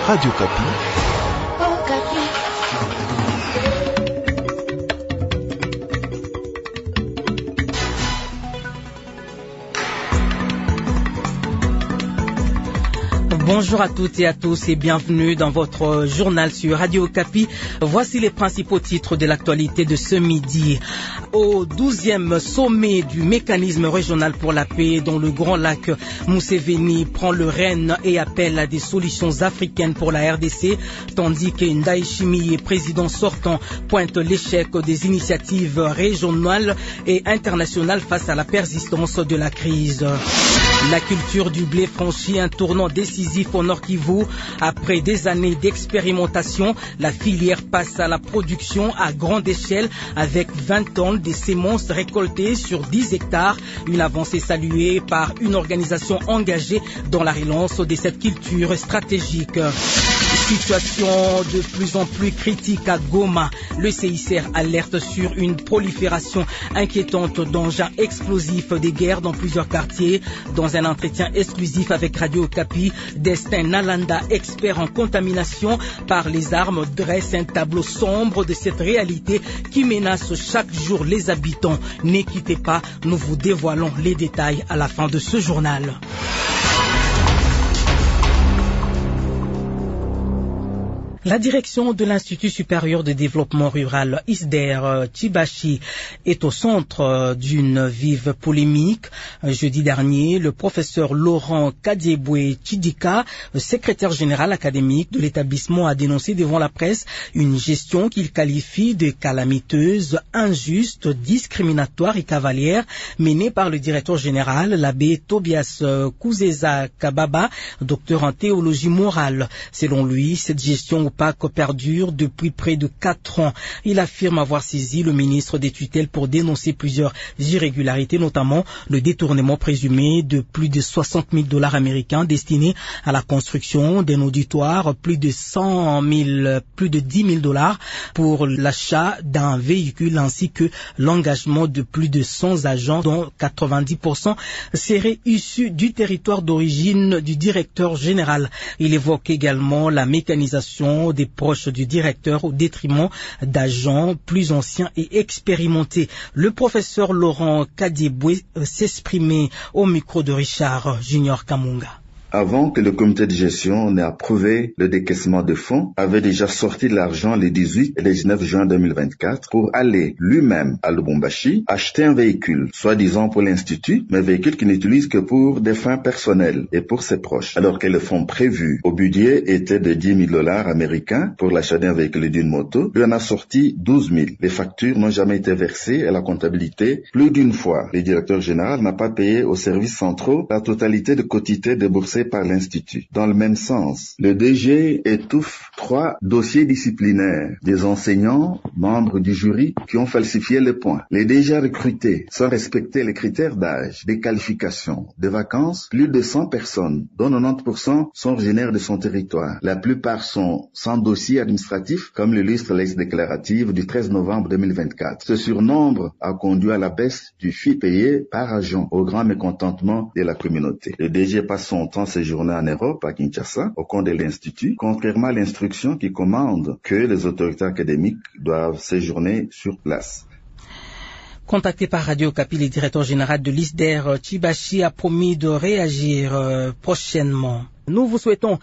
Radio Kapi. Bonjour à toutes et à tous et bienvenue dans votre journal sur Radio Kapi. Voici les principaux titres de l'actualité de ce midi. Au 12e sommet du mécanisme régional pour la paix dans le Grand Lac, Museveni prend le rêne et appelle à des solutions africaines pour la RDC, tandis que Ndayishimiye, président sortant, pointe l'échec des initiatives régionales et internationales face à la persistance de la crise. La culture du blé franchit un tournant décisif au Nord Kivu. Après des années d'expérimentation, la filière passe à la production à grande échelle avec 20 tonnes de semences récoltées sur 10 hectares. Une avancée saluée par une organisation engagée dans la relance de cette culture stratégique. Situation de plus en plus critique à Goma. Le CICR alerte sur une prolifération inquiétante d'engins explosifs des guerres dans plusieurs quartiers. Dans un entretien exclusif avec Radio Kapi, Destin Nalanda, expert en contamination par les armes, dresse un tableau sombre de cette réalité qui menace chaque jour les habitants. N'écoutez pas, nous vous dévoilons les détails à la fin de ce journal. La direction de l'Institut supérieur de développement rural ISDER Chibachi est au centre d'une vive polémique. Jeudi dernier, le professeur Laurent Kadiebwe Chidika, secrétaire général académique de l'établissement, a dénoncé devant la presse une gestion qu'il qualifie de calamiteuse, injuste, discriminatoire et cavalière menée par le directeur général, l'abbé Tobias Kouzeza Kababa, docteur en théologie morale. Selon lui, cette gestion opaque perdure depuis près de 4 ans. Il affirme avoir saisi le ministre des tutelles pour dénoncer plusieurs irrégularités, notamment le détournement présumé de plus de 60 000 $ américains destinés à la construction d'un auditoire, plus de 10 000 $ pour l'achat d'un véhicule ainsi que l'engagement de plus de 100 agents dont 90% seraient issus du territoire d'origine du directeur général. Il évoque également la mécanisation des proches du directeur au détriment d'agents plus anciens et expérimentés. Le professeur Laurent Kadiebwe s'exprimait au micro de Richard Junior Kamunga. Avant que le comité de gestion n'ait approuvé le décaissement de fonds, avait déjà sorti de l'argent les 18 et les 19 juin 2024 pour aller lui-même à Lubumbashi acheter un véhicule, soi-disant pour l'Institut, mais véhicule qu'il n'utilise que pour des fins personnelles et pour ses proches, alors que le fonds prévu au budget était de 10 000 $ américains pour l'achat d'un véhicule et d'une moto. Lui en a sorti 12 000. Les factures n'ont jamais été versées à la comptabilité plus d'une fois. Le directeur général n'a pas payé aux services centraux la totalité de quotités déboursées par l'Institut. Dans le même sens, le DG étouffe 3 dossiers disciplinaires des enseignants, membres du jury, qui ont falsifié les points. Les DG recrutés sans respecter les critères d'âge, des qualifications, de vacances, plus de 100 personnes, dont 90% sont originaires de son territoire. La plupart sont sans dossier administratif, comme l'illustre la liste déclarative du 13 novembre 2024. Ce surnombre a conduit à la baisse du FII payé par agent, au grand mécontentement de la communauté. Le DG passe son temps séjourner en Europe, à Kinshasa, au compte de l'Institut, contrairement à l'instruction qui commande que les autorités académiques doivent séjourner sur place. Contacté par Radio Kapi, le directeur général de l'ISDER Chibachi a promis de réagir prochainement. Nous vous souhaitons